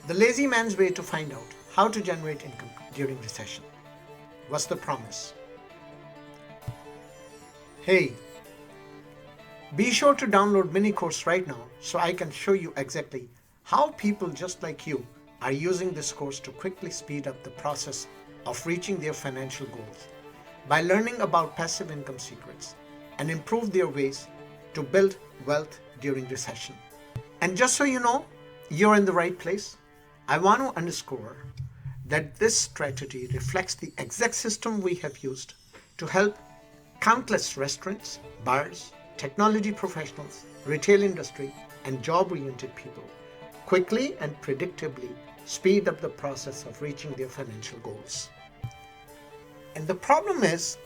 The lazy man's way to find out how to generate income during recession. What's the promise? Hey, be sure to download mini course right now so I can show you exactly how people just like you are using this course to quickly speed up the process of reaching their financial goals by learning about passive income secrets and improve their ways to build wealth during recession. And just so you know, you're in the right place, I want to underscore that this strategy reflects the exact system we have used to help countless restaurants, bars, technology professionals, retail industry, and job-oriented people quickly and predictably speed up the process of reaching their financial goals. And the problem is,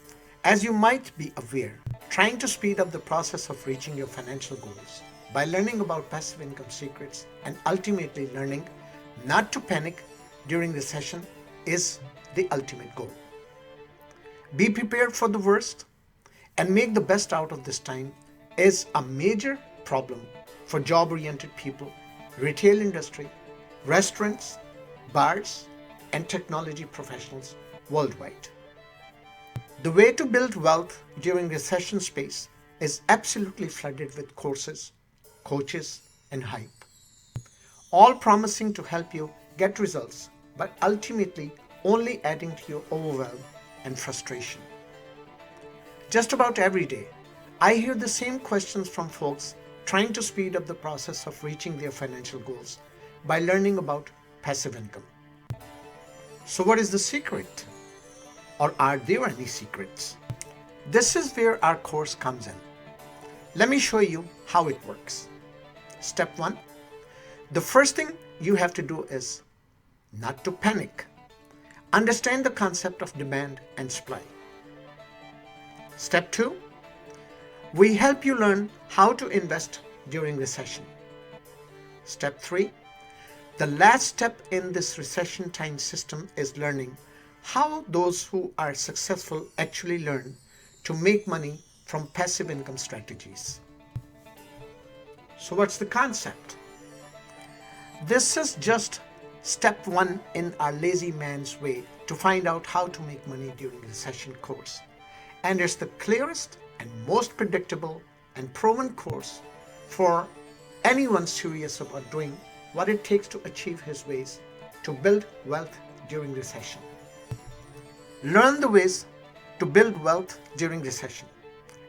as you might be aware, trying to speed up the process of reaching your financial goals by learning about passive income secrets and ultimately learning not to panic during recession is the ultimate goal. Be prepared for the worst and make the best out of this time is a major problem for job-oriented people, retail industry, restaurants, bars, and technology professionals worldwide. The way to build wealth during recession space is absolutely flooded with courses, coaches, and hype, all promising to help you get results, but ultimately only adding to your overwhelm and frustration. Just about every day, I hear the same questions from folks trying to speed up the process of reaching their financial goals by learning about passive income. So what is the secret? Or are there any secrets? This is where our course comes in. Let me show you how it works. Step 1. The first thing you have to do is not to panic. Understand the concept of demand and supply. Step 2. We help you learn how to invest during recession. Step 3. The last step in this recession time system is learning how those who are successful actually learn to make money from passive income strategies. So what's the concept? This is just step 1 in our lazy man's way to find out how to make money during recession course. And it's the clearest and most predictable and proven course for anyone serious about doing what it takes to achieve his ways to build wealth during recession. Learn the ways to build wealth during recession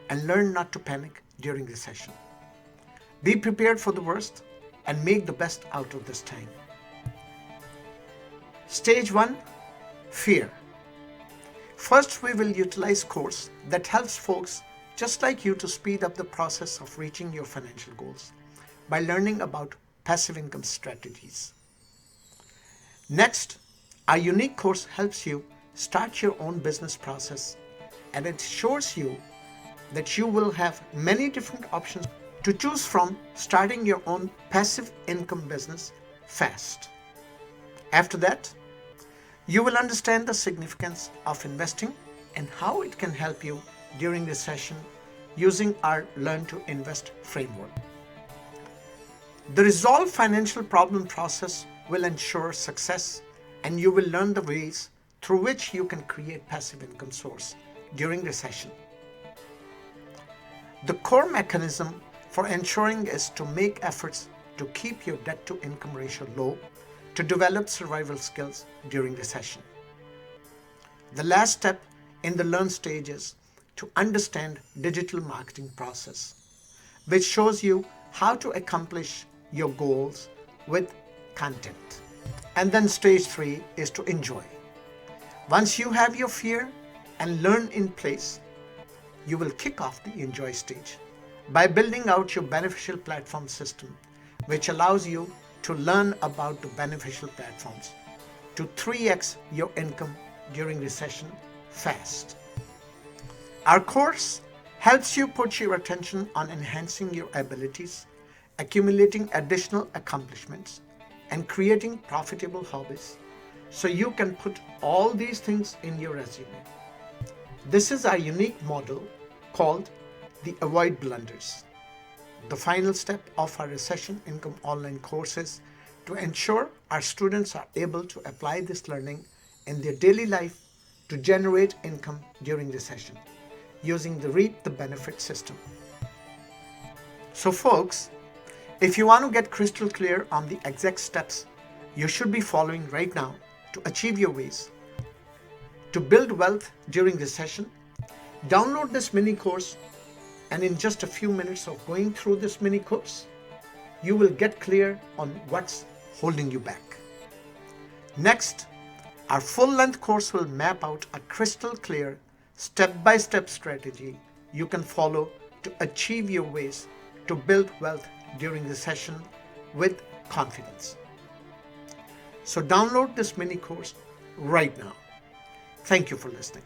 and learn not to panic during recession. Be prepared for the worst and make the best out of this time. Stage 1, fear. First, we will utilize course that helps folks just like you to speed up the process of reaching your financial goals by learning about passive income strategies. Next, our unique course helps you start your own business process, and it shows you that you will have many different options to choose from starting your own passive income business fast. After that, you will understand the significance of investing and how it can help you during recession using our Learn to Invest framework. The Resolve Financial Problem process will ensure success, and you will learn the ways through which you can create passive income source during recession. The core mechanism for ensuring is to make efforts to keep your debt to income ratio low to develop survival skills during recession. The last step in the learn stage is to understand digital marketing process, which shows you how to accomplish your goals with content. And then stage 3 is to enjoy. Once you have your fear and learn in place, you will kick off the enjoy stage by building out your beneficial platform system, which allows you to learn about the beneficial platforms to 3x your income during recession fast. Our course helps you put your attention on enhancing your abilities, accumulating additional accomplishments, and creating profitable hobbies so you can put all these things in your resume. This is our unique model called the Avoid Blunders. The final step of our Recession Income online course is to ensure our students are able to apply this learning in their daily life to generate income during recession using the Reap the Benefit system. So folks, if you want to get crystal clear on the exact steps you should be following right now to achieve your ways to build wealth during recession, download this mini course, and in just a few minutes of going through this mini course, you will get clear on what's holding you back. Next, our full-length course will map out a crystal clear step-by-step strategy you can follow to achieve your ways to build wealth during recession with confidence. So download this mini course right now. Thank you for listening.